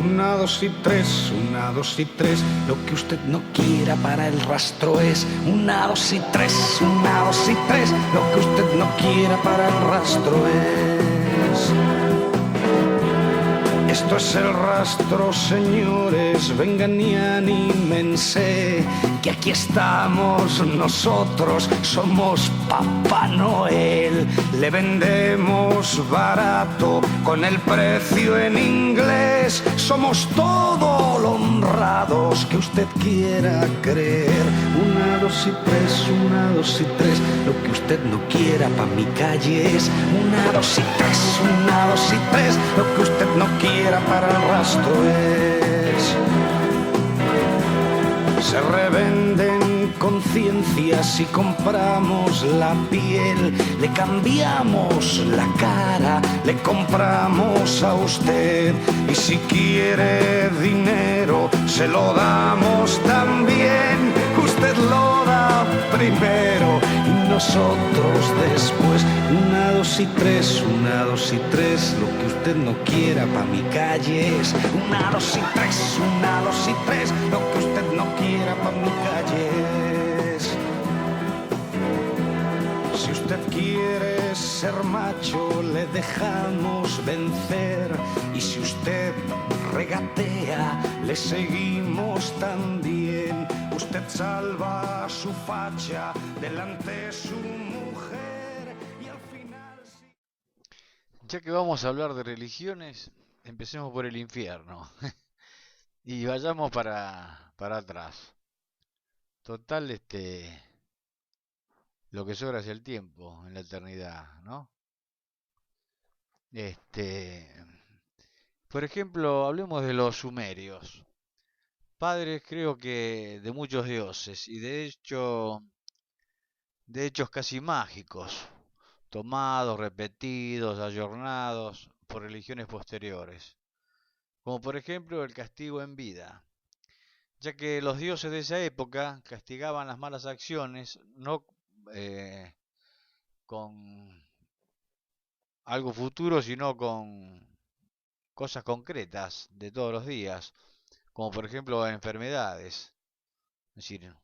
Una, dos y tres, una, dos y tres. Lo que usted no quiera para el rastro es una, dos y tres, una, dos y tres. Lo que usted no quiera para el rastro es. Esto es el rastro, señores, vengan y anímense, que aquí estamos nosotros, somos Papá Noel. Le vendemos barato con el precio en inglés, somos todo lo honrados que usted quiera creer. Una, dos y tres, una, dos y tres. Lo que usted no quiera pa' mi calle es una, dos y tres, una, dos y tres. Lo que usted no quiera para el rastro es. Se revenden conciencias y compramos la piel, le cambiamos la cara, le compramos a usted. Y si quiere dinero, se lo damos también. Usted lo da primero y nosotros después. Una, dos y tres, una, dos y tres. Lo que usted no quiera pa' mi calle es una, dos y tres, una, dos y tres. Lo que usted no quiera pa' mi calle es. Si usted quiere ser macho, le dejamos vencer. Y si usted regatea, le seguimos también. Usted salva su facha delante su mujer y al final... Ya que vamos a hablar de religiones, empecemos por el infierno y vayamos para atrás. Total, lo que sobra es el tiempo en la eternidad, ¿no? Este, por ejemplo, hablemos de los sumerios, padres creo que de muchos dioses y de hechos casi mágicos, tomados, repetidos, ayornados por religiones posteriores, como por ejemplo el castigo en vida, ya que los dioses de esa época castigaban las malas acciones no eh, con algo futuro, sino con cosas concretas de todos los días, como por ejemplo enfermedades. Es decir,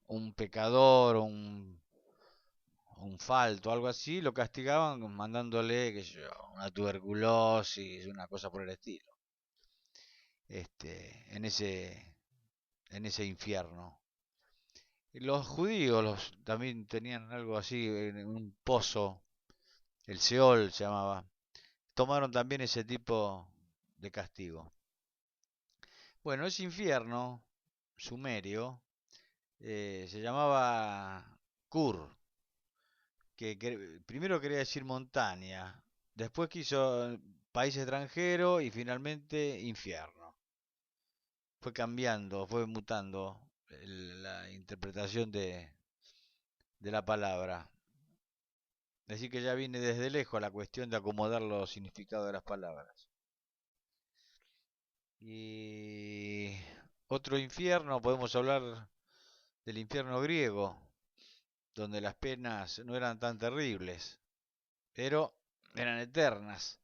un pecador o un falto, algo así, lo castigaban mandándole, qué sé yo, una tuberculosis, una cosa por el estilo, en ese infierno. Los judíos también tenían algo así, en un pozo, el Seol se llamaba. Tomaron también ese tipo de castigo. Bueno, ese infierno sumerio se llamaba Kur, primero quería decir montaña, después quiso país extranjero y finalmente infierno. Fue cambiando, fue mutando la interpretación de la palabra. Así que ya viene desde lejos la cuestión de acomodar los significados de las palabras. Y otro infierno, podemos hablar del infierno griego, donde las penas no eran tan terribles, pero eran eternas.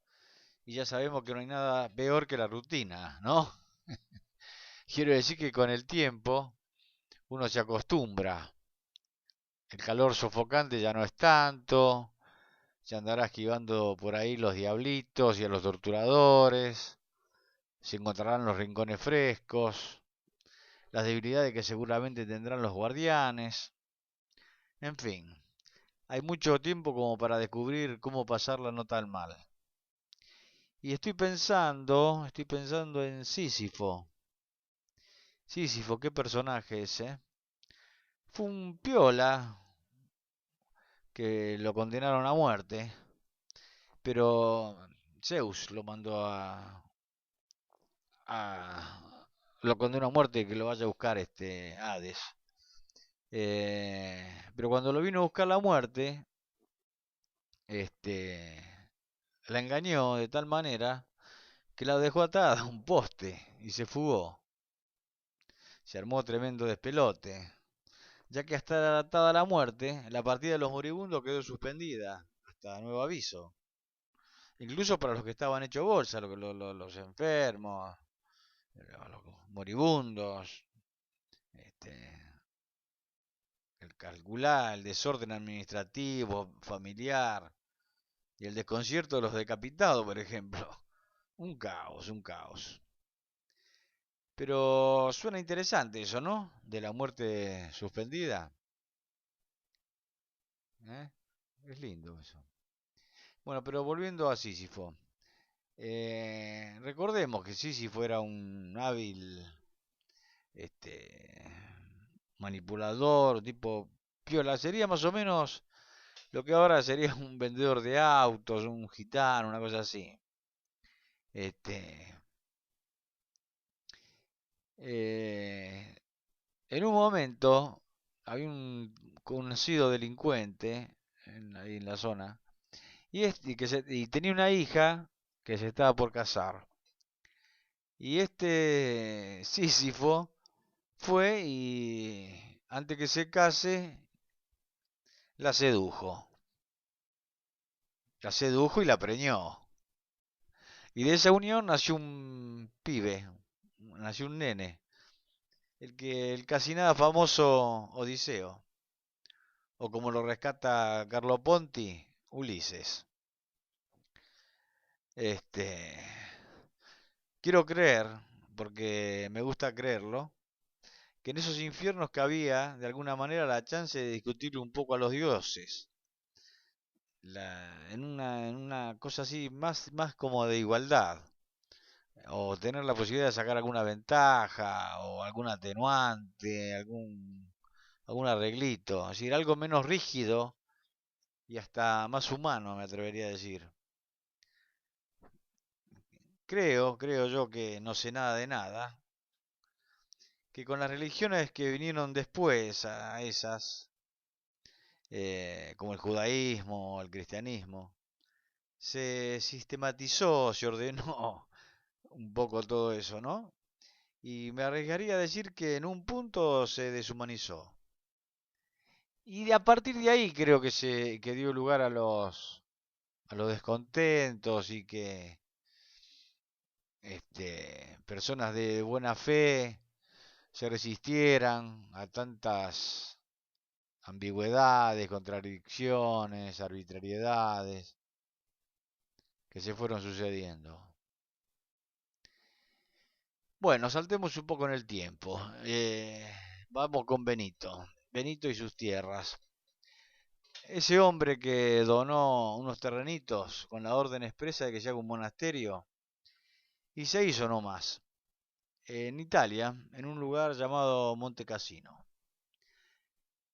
Y ya sabemos que no hay nada peor que la rutina, ¿no? Quiero decir que con el tiempo uno se acostumbra. El calor sofocante ya no es tanto, se andará esquivando por ahí los diablitos y a los torturadores, se encontrarán los rincones frescos, las debilidades que seguramente tendrán los guardianes, en fin, hay mucho tiempo como para descubrir cómo pasarla no tan mal. Y estoy pensando en Sísifo. Sísifo, qué personaje ese. Fue un piola que lo condenaron a muerte, pero Zeus lo mandó lo condenó a muerte, que lo vaya a buscar Hades. Pero cuando lo vino a buscar la muerte, este, la engañó de tal manera que la dejó atada a un poste y se fugó. Se armó tremendo despelote, ya que hasta atada a la muerte, la partida de los moribundos quedó suspendida hasta nuevo aviso. incluso para los que estaban hechos bolsa, los enfermos, los moribundos, este, el calcular, el desorden administrativo, familiar y el desconcierto de los decapitados, por ejemplo. Un caos, un caos. Pero suena interesante eso, ¿no? De la muerte suspendida. ¿Eh? Es lindo eso. Bueno, pero volviendo a Sísifo. Recordemos que Sísifo era un hábil este, manipulador, tipo piola. Sería más o menos lo que ahora sería un vendedor de autos, un gitano, una cosa así. Este, eh, en un momento había un conocido delincuente ahí en la zona y tenía una hija que se estaba por casar. Y este Sísifo fue y antes que se case la sedujo. La sedujo y la preñó. Y de esa unión nació un pibe, nació un nene, el casi nada famoso Odiseo, o como lo rescata Carlo Ponti, Ulises. Este, quiero creer, porque me gusta creerlo, que en esos infiernos que había, de alguna manera, la chance de discutirle un poco a los dioses. En una cosa así, más como de igualdad. O tener la posibilidad de sacar alguna ventaja, o algún atenuante, algún arreglito. Es decir, algo menos rígido y hasta más humano, me atrevería a decir. Creo yo que no sé nada de nada, que con las religiones que vinieron después a esas, como el judaísmo, el cristianismo, se sistematizó, se ordenó un poco todo eso, ¿no? Y me arriesgaría a decir que en un punto se deshumanizó. Y a partir de ahí creo que dio lugar a los descontentos y que personas de buena fe se resistieran a tantas ambigüedades, contradicciones, arbitrariedades que se fueron sucediendo. Bueno, saltemos un poco en el tiempo. Vamos con Benito. Benito y sus tierras. Ese hombre que donó unos terrenitos con la orden expresa de que se haga un monasterio y se hizo nomás. En Italia, en un lugar llamado Monte Cassino.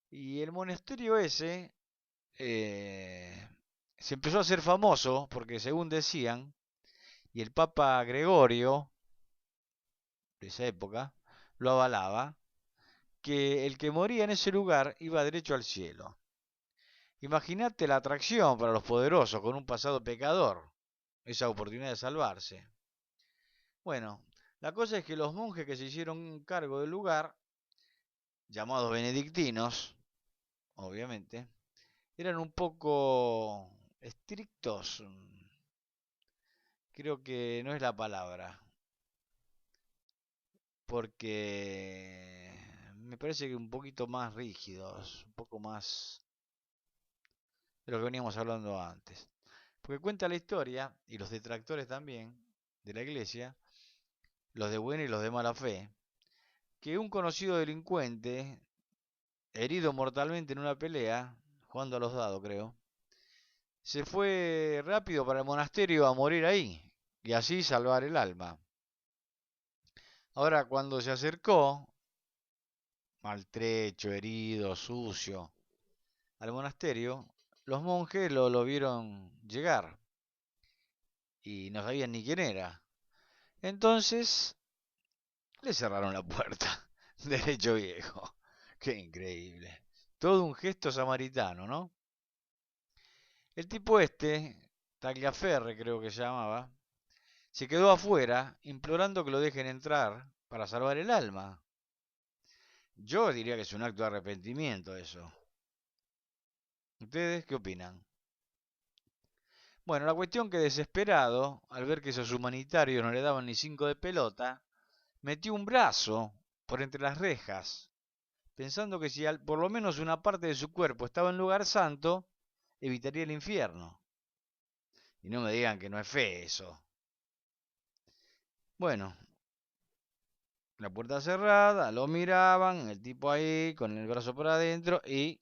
Y el monasterio ese eh, se empezó a hacer famoso porque según decían, y el Papa Gregorio de esa época lo avalaba, que el que moría en ese lugar iba derecho al cielo. Imagínate la atracción para los poderosos con un pasado pecador, esa oportunidad de salvarse. Bueno, la cosa es que los monjes que se hicieron cargo del lugar, llamados benedictinos, obviamente, eran un poco estrictos, creo que no es la palabra, porque me parece que un poquito más rígidos, un poco más de lo que veníamos hablando antes. Porque cuenta la historia, y los detractores también, de la iglesia, los de buena y los de mala fe, que un conocido delincuente, herido mortalmente en una pelea, jugando a los dados creo, se fue rápido para el monasterio a morir ahí, y así salvar el alma. Ahora cuando se acercó, maltrecho, herido, sucio, al monasterio, los monjes lo vieron llegar y no sabían ni quién era. Entonces le cerraron la puerta. Derecho viejo. Qué increíble. Todo un gesto samaritano, ¿no? El tipo Tagliaferre creo que se llamaba, se quedó afuera implorando que lo dejen entrar para salvar el alma. Yo diría que es un acto de arrepentimiento eso. ¿Ustedes qué opinan? Bueno, la cuestión que desesperado, al ver que esos humanitarios no le daban ni 5 de pelota, metió un brazo por entre las rejas, pensando que si por lo menos una parte de su cuerpo estaba en lugar santo, evitaría el infierno. Y no me digan que no es fe eso. Bueno, la puerta cerrada, lo miraban, el tipo ahí con el brazo por adentro y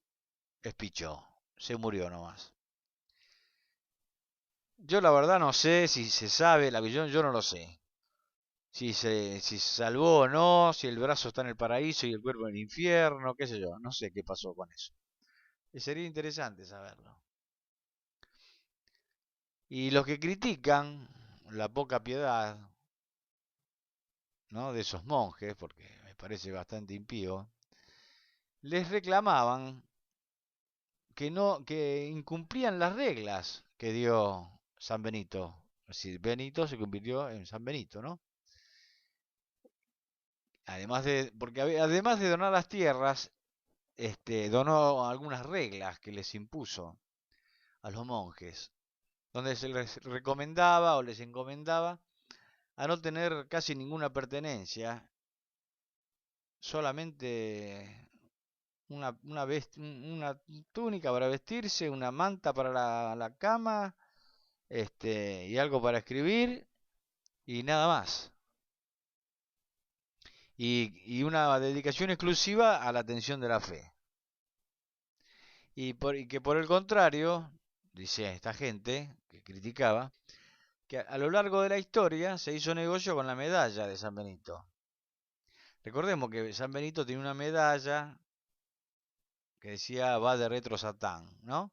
espichó. Se murió nomás. Yo la verdad no sé si se sabe, yo no lo sé. Si se salvó o no, si el brazo está en el paraíso y el cuerpo en el infierno, qué sé yo. No sé qué pasó con eso. Y sería interesante saberlo. Y los que critican la poca piedad, ¿no?, de esos monjes, porque me parece bastante impío, les reclamaban que incumplían las reglas que dio San Benito. Es decir, Benito se convirtió en San Benito, ¿no? Porque además de donar las tierras, donó algunas reglas que les impuso a los monjes, donde se les recomendaba o les encomendaba a no tener casi ninguna pertenencia, solamente una túnica para vestirse, una manta para la cama, y algo para escribir y nada más. Y una dedicación exclusiva a la atención de la fe. Y que por el contrario, dice esta gente que criticaba, que a lo largo de la historia se hizo negocio con la medalla de San Benito. Recordemos que San Benito tiene una medalla que decía va de retro Satán, ¿no?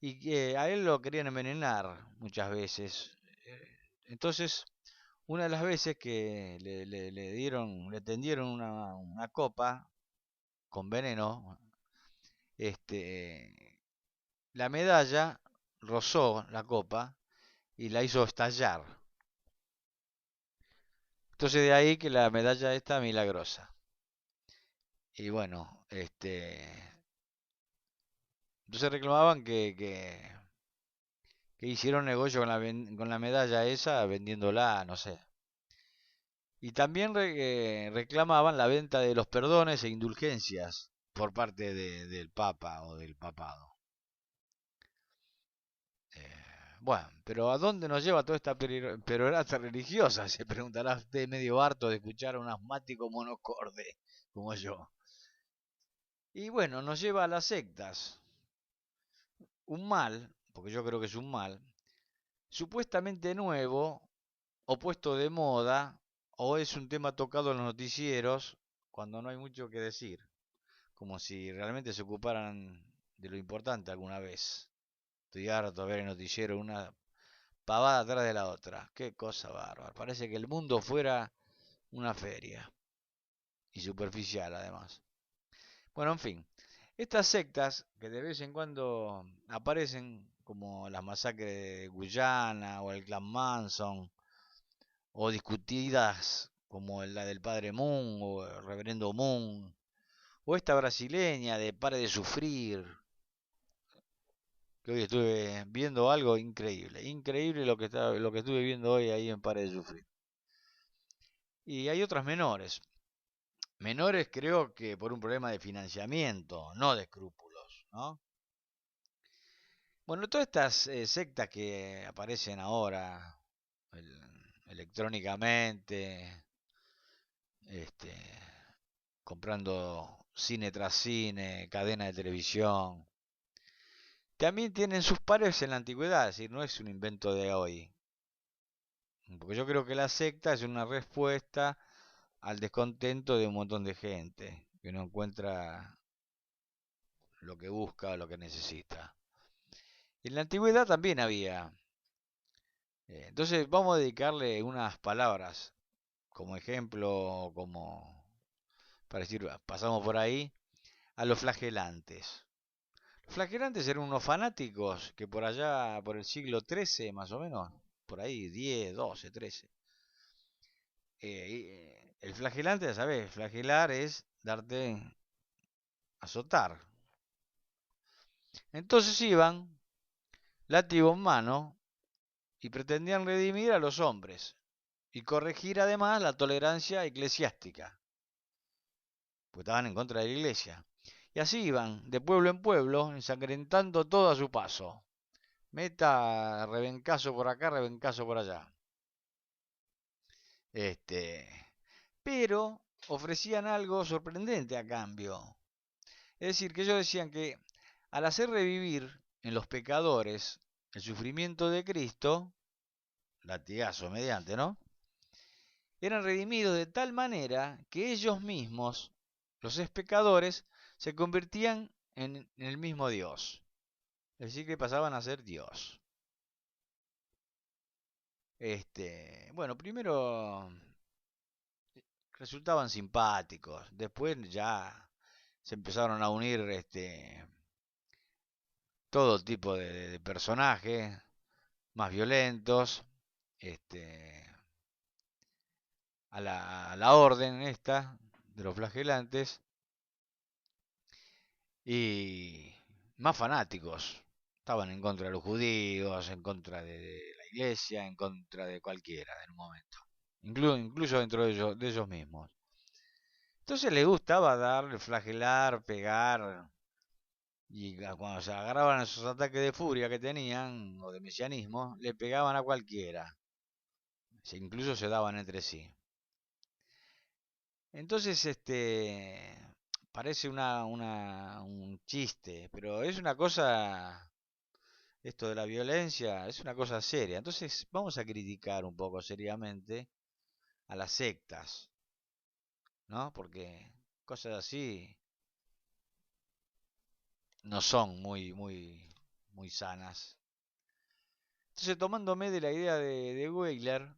Y que a él lo querían envenenar muchas veces. Entonces, una de las veces que le tendieron una copa con veneno, la medalla rozó la copa y la hizo estallar. Entonces de ahí que la medalla está milagrosa. Y bueno, entonces reclamaban que hicieron negocio con la medalla esa vendiéndola, no sé. Y también reclamaban la venta de los perdones e indulgencias por parte del Papa o del papado. Bueno, pero ¿a dónde nos lleva toda esta perorata religiosa? Se preguntará usted medio harto de escuchar a un asmático monocorde como yo. Y bueno, nos lleva a las sectas. Un mal, porque yo creo que es un mal, supuestamente nuevo, o puesto de moda, o es un tema tocado en los noticieros cuando no hay mucho que decir, como si realmente se ocuparan de lo importante alguna vez. Estoy harto de ver el noticiero una pavada atrás de la otra. Qué cosa bárbara. Parece que el mundo fuera una feria. Y superficial además. Bueno, en fin. Estas sectas que de vez en cuando aparecen, como las masacres de Guyana o el Clan Manson, o discutidas como la del Padre Moon o el Reverendo Moon, o esta brasileña de Pare de Sufrir, que hoy estuve viendo algo increíble, increíble lo que estuve viendo hoy ahí en Pare de Sufrir. Y hay otras menores, menores creo que por un problema de financiamiento, no de escrúpulos, ¿no? Bueno, todas estas sectas que aparecen ahora electrónicamente, este, comprando cine tras cine, cadena de televisión, también tienen sus pares en la antigüedad, es decir, no es un invento de hoy. Porque yo creo que la secta es una respuesta al descontento de un montón de gente que no encuentra lo que busca o lo que necesita. En la antigüedad también había. Entonces vamos a dedicarle unas palabras como ejemplo, como para decir, pasamos por ahí, a los flagelantes. Los flagelantes eran unos fanáticos que por allá, por el siglo XIII más o menos, por ahí, 10, 12, 13. El flagelante, ya sabes, flagelar es darte, azotar. Entonces iban látigo en mano, y pretendían redimir a los hombres y corregir además la tolerancia eclesiástica, pues estaban en contra de la iglesia. Y así iban, de pueblo en pueblo, ensangrentando todo a su paso. Meta rebencazo por acá, rebencazo por allá. Este, pero ofrecían algo sorprendente a cambio. Es decir, que ellos decían que al hacer revivir en los pecadores el sufrimiento de Cristo, latigazo mediante, ¿no? Eran redimidos de tal manera que ellos mismos, los ex pecadores, se convertían en el mismo Dios. Es decir, que pasaban a ser Dios. Bueno, primero resultaban simpáticos, después ya se empezaron a unir todo tipo de personajes más violentos, este, a la orden esta de los flagelantes y más fanáticos. Estaban en contra de los judíos, en contra de la iglesia, en contra de cualquiera en un momento. Incluso dentro de ellos mismos. Entonces les gustaba dar, flagelar, pegar. Y cuando se agarraban esos ataques de furia que tenían, o de mesianismo, le pegaban a cualquiera. Incluso se daban entre sí. Entonces, parece un chiste, pero es una cosa, esto de la violencia, es una cosa seria. Entonces, vamos a criticar un poco seriamente a las sectas, ¿no? Porque cosas así no son muy sanas. Entonces, tomándome de la idea de Weiler,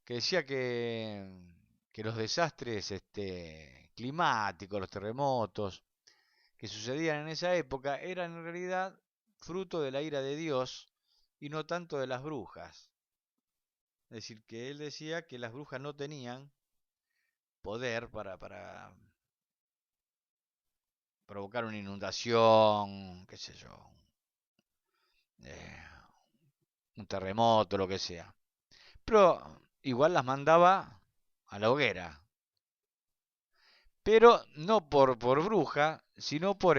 que decía que los desastres climáticos, los terremotos que sucedían en esa época eran en realidad fruto de la ira de Dios y no tanto de las brujas. Es decir, que él decía que las brujas no tenían poder para provocar una inundación, qué sé yo, eh, un terremoto, lo que sea. Pero igual las mandaba a la hoguera. Pero no por bruja, sino por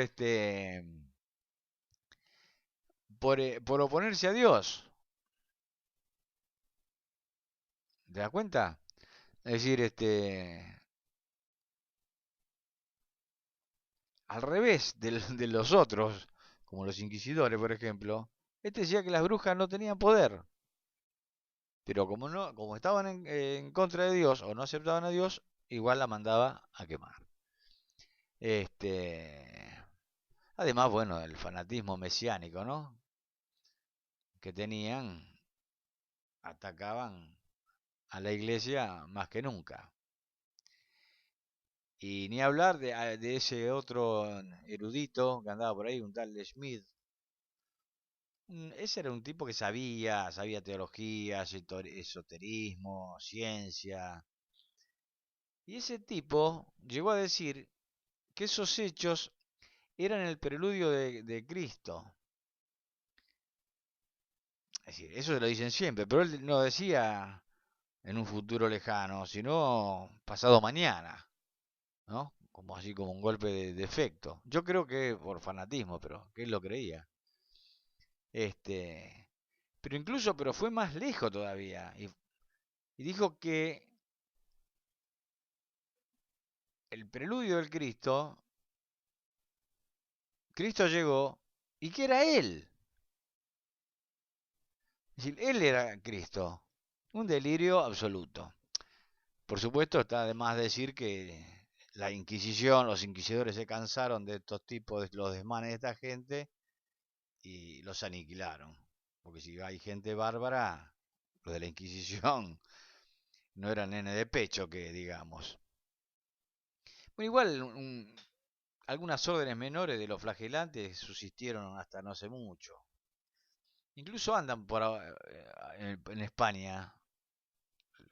oponerse a Dios. ¿Te das cuenta? Es decir, al revés de los otros, como los inquisidores, por ejemplo, decía que las brujas no tenían poder. Pero como estaban en contra de Dios o no aceptaban a Dios, igual la mandaba a quemar. Este, además, bueno, el fanatismo mesiánico, ¿no? Que tenían, atacaban a la iglesia más que nunca. Y ni hablar de ese otro erudito que andaba por ahí, un tal Schmidt. Ese era un tipo que sabía teología, esoterismo, ciencia. Y ese tipo llegó a decir que esos hechos eran el preludio de Cristo. Es decir, eso se lo dicen siempre, pero él no decía en un futuro lejano, sino pasado mañana, ¿no? Como así como un golpe de efecto. Yo creo que por fanatismo, pero que él lo creía. Este, pero fue más lejos todavía y dijo que el preludio del Cristo llegó y que era él. Es decir, él era Cristo. Un delirio absoluto. Por supuesto, está de más decir que la Inquisición, los inquisidores se cansaron de estos tipos, de los desmanes de esta gente y los aniquilaron. Porque si hay gente bárbara, los de la Inquisición no eran nene de pecho, que digamos. Bueno, igual algunas órdenes menores de los flagelantes subsistieron hasta no hace mucho. Incluso andan en España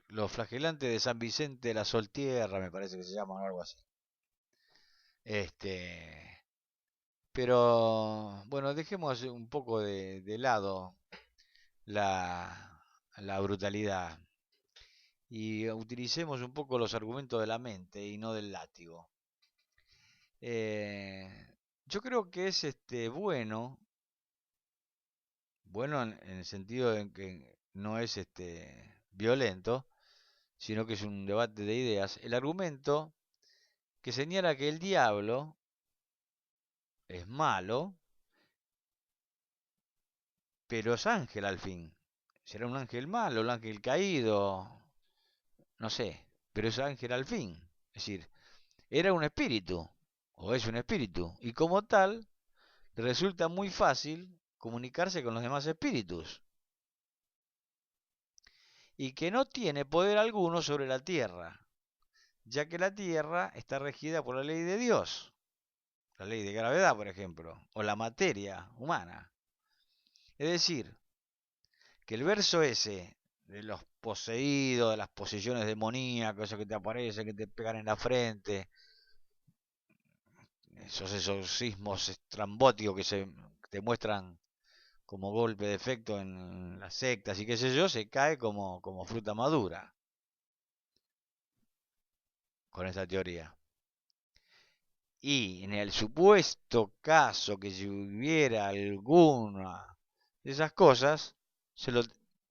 los flagelantes de San Vicente de la Soltierra, me parece que se llaman o algo así. Este, Pero bueno, dejemos un poco de lado la brutalidad y utilicemos un poco los argumentos de la mente y no del látigo. Eh, yo creo que es bueno en el sentido de que no es violento, sino que es un debate de ideas. El argumento que señala que el diablo es malo, pero es ángel al fin. Será un ángel malo, un ángel caído, no sé, pero es ángel al fin. Es decir, era un espíritu, o es un espíritu, y como tal, le resulta muy fácil comunicarse con los demás espíritus, y que no tiene poder alguno sobre la tierra, ya que la tierra está regida por la ley de Dios, la ley de gravedad, por ejemplo, o la materia humana. Es decir, que el verso ese de los poseídos, de las posesiones demoníacas, eso que te aparecen, que te pegan en la frente, esos exorcismos estrambóticos que se te muestran como golpe de efecto en las sectas y qué sé yo, se cae como fruta madura con esta teoría. Y en el supuesto caso que si hubiera alguna de esas cosas, se lo,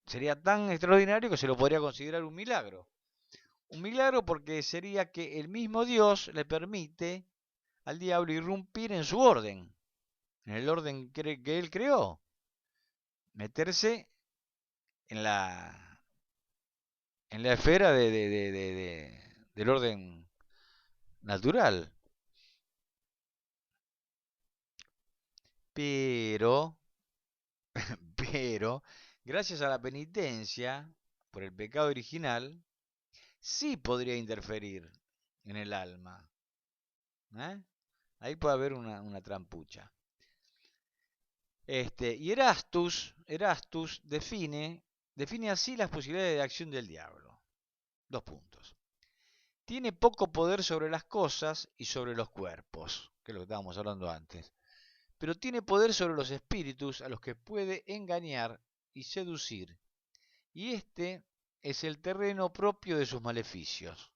sería tan extraordinario que se lo podría considerar un milagro. Un milagro porque sería que el mismo Dios le permite al diablo irrumpir en su orden, en el orden que él creó, meterse en la esfera del orden natural. Pero, pero, gracias a la penitencia por el pecado original, sí podría interferir en el alma. ¿Eh? Ahí puede haber una trampucha. Y Erastus define así las posibilidades de acción del diablo. Dos puntos. Tiene poco poder sobre las cosas y sobre los cuerpos, que es lo que estábamos hablando antes, pero tiene poder sobre los espíritus a los que puede engañar y seducir, y este es el terreno propio de sus maleficios.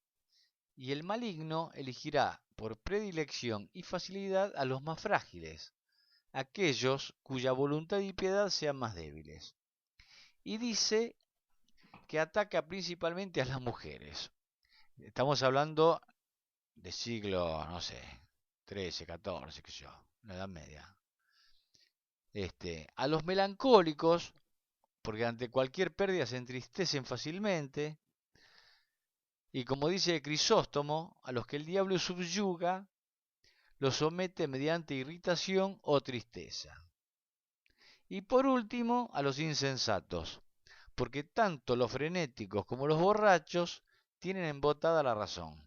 Y el maligno elegirá por predilección y facilidad a los más frágiles, aquellos cuya voluntad y piedad sean más débiles. Y dice que ataca principalmente a las mujeres. Estamos hablando de siglo, no sé, 13, 14, qué sé yo, la Edad Media. A los melancólicos, porque ante cualquier pérdida se entristecen fácilmente, y como dice Crisóstomo, a los que el diablo subyuga, los somete mediante irritación o tristeza. Y por último, a los insensatos, porque tanto los frenéticos como los borrachos tienen embotada la razón.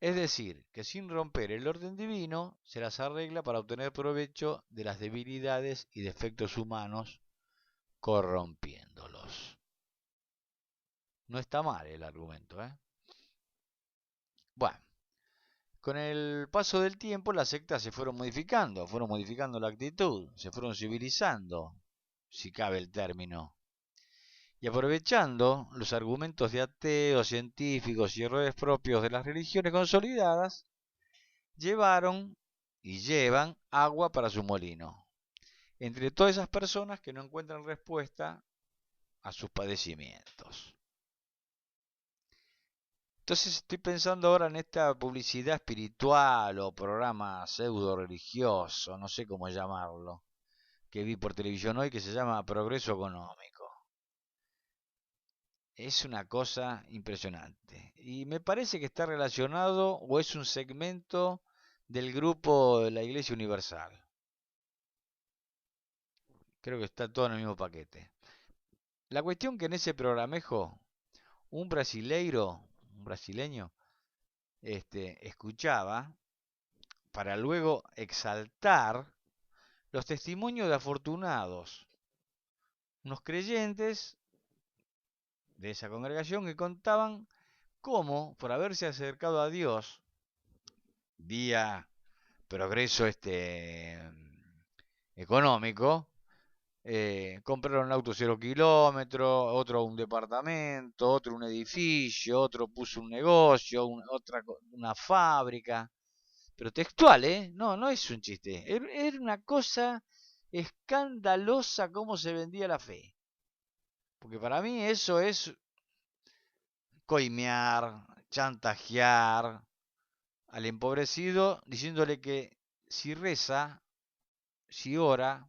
Es decir, que sin romper el orden divino, se las arregla para obtener provecho de las debilidades y defectos humanos, corrompiéndolos. No está mal el argumento, ¿eh? Bueno, con el paso del tiempo las sectas se fueron modificando la actitud, se fueron civilizando, si cabe el término. Y aprovechando los argumentos de ateos, científicos y errores propios de las religiones consolidadas, llevaron y llevan agua para su molino, entre todas esas personas que no encuentran respuesta a sus padecimientos. Entonces estoy pensando ahora en esta publicidad espiritual o programa pseudo religioso, no sé cómo llamarlo, que vi por televisión hoy que se llama Progreso Económico. Es una cosa impresionante. Y me parece que está relacionado o es un segmento del grupo de la Iglesia Universal. Creo que está todo en el mismo paquete. La cuestión que en ese programejo, un brasileño, escuchaba para luego exaltar los testimonios de afortunados, unos creyentes de esa congregación que contaban cómo, por haberse acercado a Dios vía progreso económico, compraron un auto 0 kilómetros, otro un departamento, otro un edificio, otro puso un negocio, una fábrica. Pero textual, ¿eh? No, no es un chiste. Era una cosa escandalosa cómo se vendía la fe. Porque para mí eso es coimear, chantajear al empobrecido diciéndole que si reza, si ora,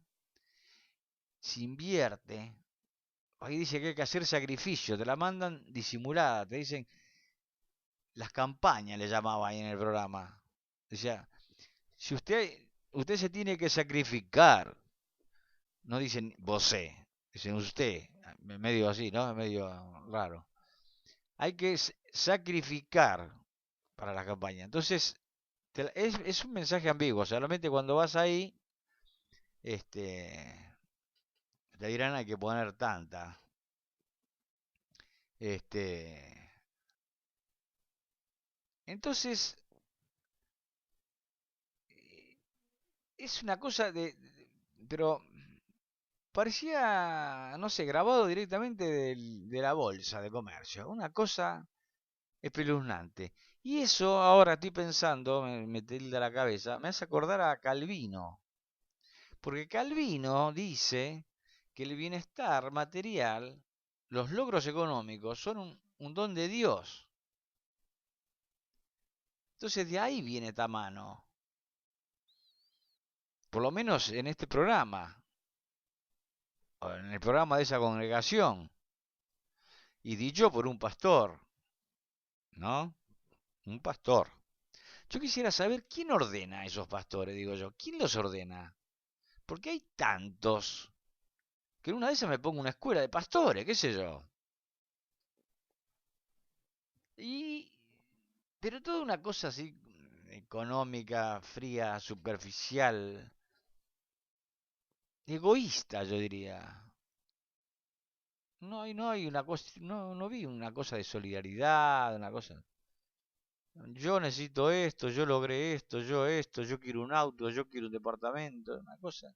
si invierte, ahí dice que hay que hacer sacrificio, te la mandan disimulada, te dicen las campañas, le llamaba ahí en el programa. Decía, si usted se tiene que sacrificar, no dicen vos, dicen usted, medio así, ¿no? Medio raro. Hay que sacrificar para la campaña. Entonces, es un mensaje ambiguo. Solamente cuando vas ahí, este, te dirán hay que poner tanta. Este, entonces, es una cosa pero parecía, no sé, grabado directamente de la bolsa de comercio. Una cosa espeluznante. Y eso ahora estoy pensando, me tilda la cabeza, me hace acordar a Calvino. Porque Calvino dice que el bienestar material, los logros económicos, son un don de Dios. Entonces de ahí viene esta mano. Por lo menos en este programa, o en el programa de esa congregación. Y dicho por un pastor, ¿no? Un pastor. Yo quisiera saber quién ordena a esos pastores, digo yo. ¿Quién los ordena? Porque hay tantos que en una de esas me pongo una escuela de pastores, qué sé yo. Y, pero toda una cosa así económica, fría, superficial, egoísta, yo diría. No hay una cosa, no vi una cosa de solidaridad, una cosa. Yo necesito esto, yo quiero un auto, yo quiero un departamento, una cosa.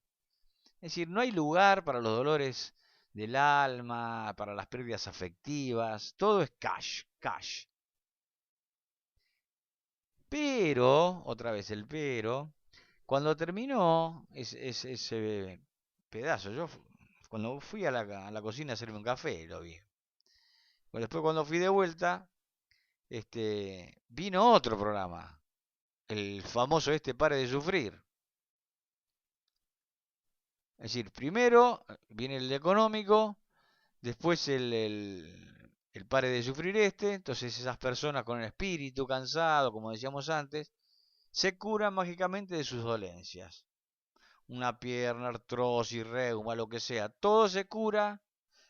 Es decir, no hay lugar para los dolores del alma, para las pérdidas afectivas, todo es cash, cash. Pero, otra vez el pero, cuando terminó ese pedazo, cuando fui a la cocina a hacerme un café, lo vi. Bueno, después cuando fui de vuelta, vino otro programa, el famoso Pare de Sufrir. Es decir, primero viene el económico, después el Pare de Sufrir entonces esas personas con el espíritu cansado, como decíamos antes, se curan mágicamente de sus dolencias. Una pierna, artrosis, reuma, lo que sea, todo se cura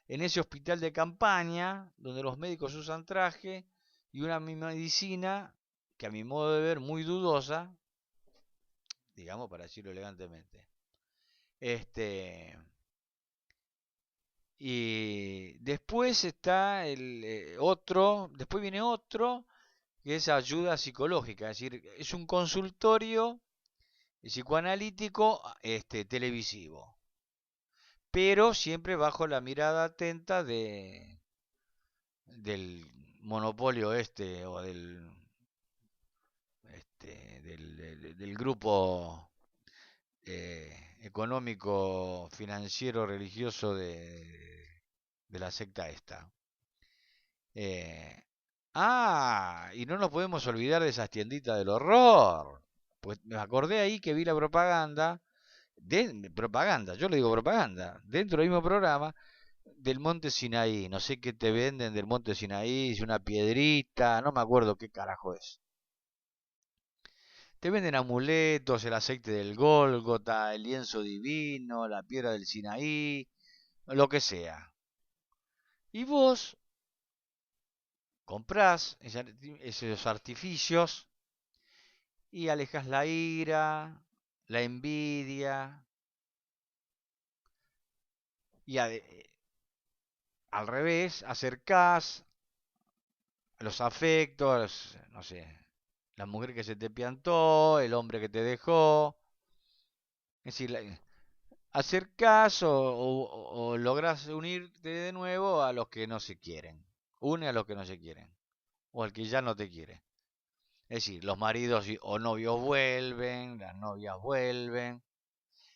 en ese hospital de campaña donde los médicos usan traje y una medicina que a mi modo de ver muy dudosa, digamos para decirlo elegantemente. Este y después está después viene otro que es ayuda psicológica, es decir, es un consultorio psicoanalítico televisivo, pero siempre bajo la mirada atenta del monopolio o del grupo económico, financiero, religioso de la secta esta. Eh, y no nos podemos olvidar de esas tienditas del horror. Pues me acordé ahí que vi la propaganda, yo le digo propaganda, dentro del mismo programa del Monte Sinaí. No sé qué te venden del Monte Sinaí, si una piedrita, no me acuerdo qué carajo es. Te venden amuletos, el aceite del Gólgota, el lienzo divino, la piedra del Sinaí, lo que sea. Y vos comprás esos artificios y alejas la ira, la envidia y al revés, acercás los afectos, no sé, la mujer que se te piantó, el hombre que te dejó. Es decir, hacer caso o logras unirte de nuevo a los que no se quieren. Une a los que no se quieren. O al que ya no te quiere. Es decir, los maridos o novios vuelven, las novias vuelven.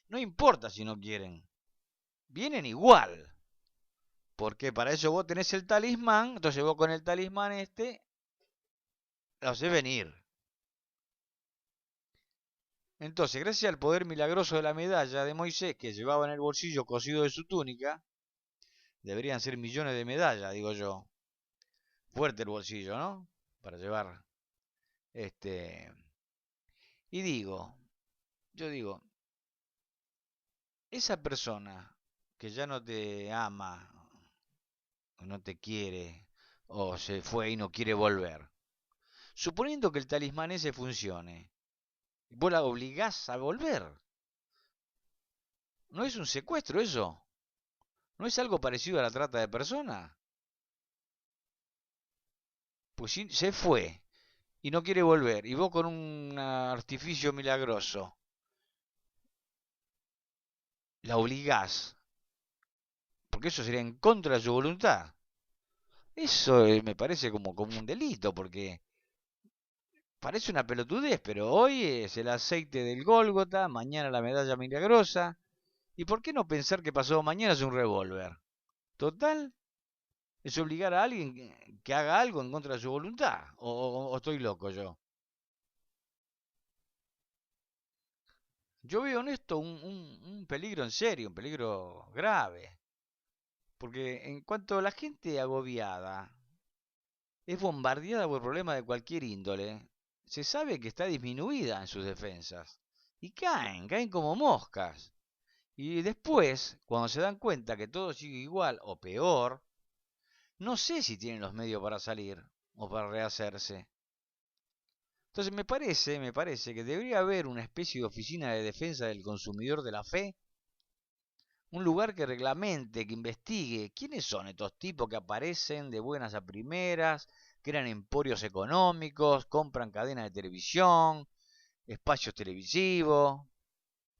No importa si no quieren. Vienen igual. Porque para eso vos tenés el talismán. Entonces vos con el talismán lo hacés venir. Entonces, gracias al poder milagroso de la medalla de Moisés que llevaba en el bolsillo cosido de su túnica, deberían ser millones de medallas, digo yo. Fuerte el bolsillo, ¿no? Para llevar. Y yo digo, esa persona que ya no te ama, o no te quiere, o se fue y no quiere volver, suponiendo que el talismán ese funcione, vos la obligás a volver. ¿No es un secuestro eso? ¿No es algo parecido a la trata de personas? Pues si se fue y no quiere volver, y vos con un artificio milagroso la obligás, porque eso sería en contra de su voluntad. Eso me parece como un delito, porque parece una pelotudez, pero hoy es el aceite del Gólgota, mañana la medalla milagrosa. ¿Y por qué no pensar que pasado mañana es un revólver? Total, es obligar a alguien que haga algo en contra de su voluntad. ¿O estoy loco yo? Yo veo en esto un peligro en serio, un peligro grave. Porque en cuanto a la gente agobiada es bombardeada por problemas de cualquier índole, se sabe que está disminuida en sus defensas. Y caen como moscas. Y después, cuando se dan cuenta que todo sigue igual o peor, no sé si tienen los medios para salir o para rehacerse. Entonces me parece que debería haber una especie de oficina de defensa del consumidor de la fe, un lugar que reglamente, que investigue quiénes son estos tipos que aparecen de buenas a primeras, crean emporios económicos, compran cadenas de televisión, espacios televisivos.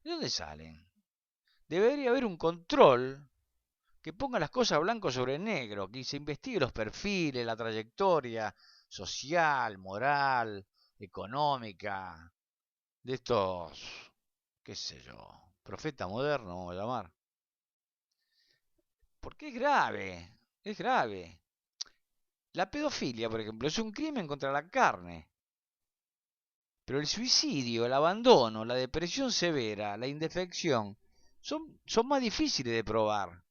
¿De dónde salen? Debería haber un control que ponga las cosas blanco sobre negro, que se investigue los perfiles, la trayectoria social, moral, económica de estos, qué sé yo, profetas modernos, vamos a llamar. Porque es grave, es grave. La pedofilia, por ejemplo, es un crimen contra la carne. Pero el suicidio, el abandono, la depresión severa, la indefección, son más difíciles de probar.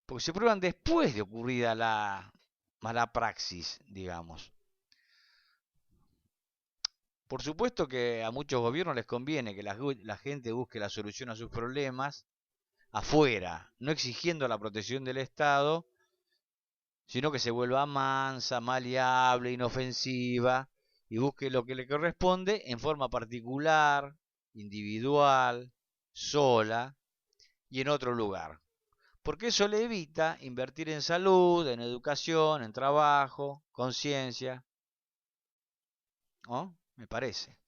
Porque se prueban después de ocurrida la mala praxis, digamos. Por supuesto que a muchos gobiernos les conviene que la gente busque la solución a sus problemas afuera, no exigiendo la protección del Estado, sino que se vuelva mansa, maleable, inofensiva y busque lo que le corresponde en forma particular, individual, sola y en otro lugar. Porque eso le evita invertir en salud, en educación, en trabajo, conciencia. ¿No? Me parece.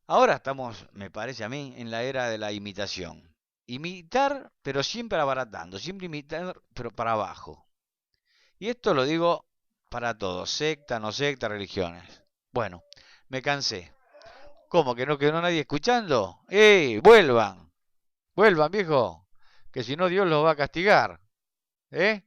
Ahora estamos, me parece a mí, en la era de la imitación. Imitar, pero siempre abaratando, siempre imitar, pero para abajo. Y esto lo digo para todos, secta, no secta, religiones. Bueno, me cansé. ¿Cómo que no quedó nadie escuchando? ¡Eh! ¡Vuelvan! ¡Vuelvan, viejo! Que si no Dios los va a castigar. ¿Eh?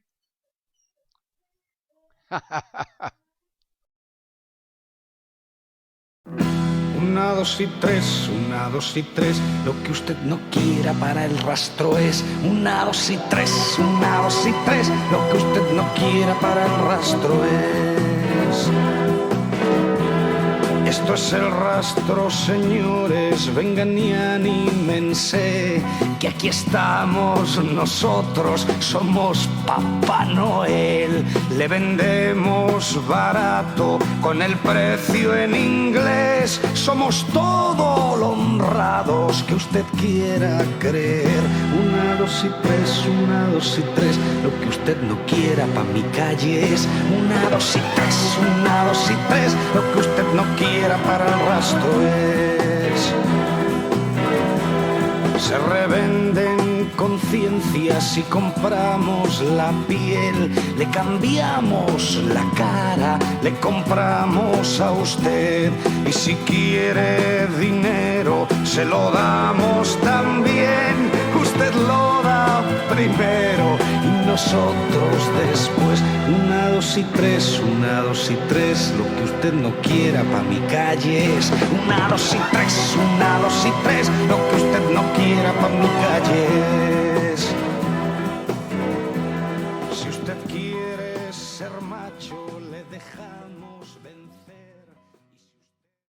Una, dos y tres, una, dos y tres. Lo que usted no quiera para el rastro es. Una, dos y tres, una, dos y tres. Lo que usted no quiera para el rastro es. Esto es el rastro, señores, vengan y anímense, que aquí estamos nosotros, somos Papá Noel. Le vendemos barato con el precio en inglés, somos todo lo honrados que usted quiera creer. 1, 2 y 3, 1, 2 y 3, lo que usted no quiera pa' mi calle es 1, 2 y 3, 1, 2 y 3, lo que usted no quiera para el rastro es. Se revenden conciencias y compramos la piel, le cambiamos la cara, le compramos a usted, y si quiere dinero se lo damos también. Usted lo da primero y nosotros después. 1, 2 y 3, 1, 2 y 3, lo que usted no quiera pa' mi calle es 1, 2 y 3, 1, 2 y 3, lo que usted no quiera pa' mi calle es.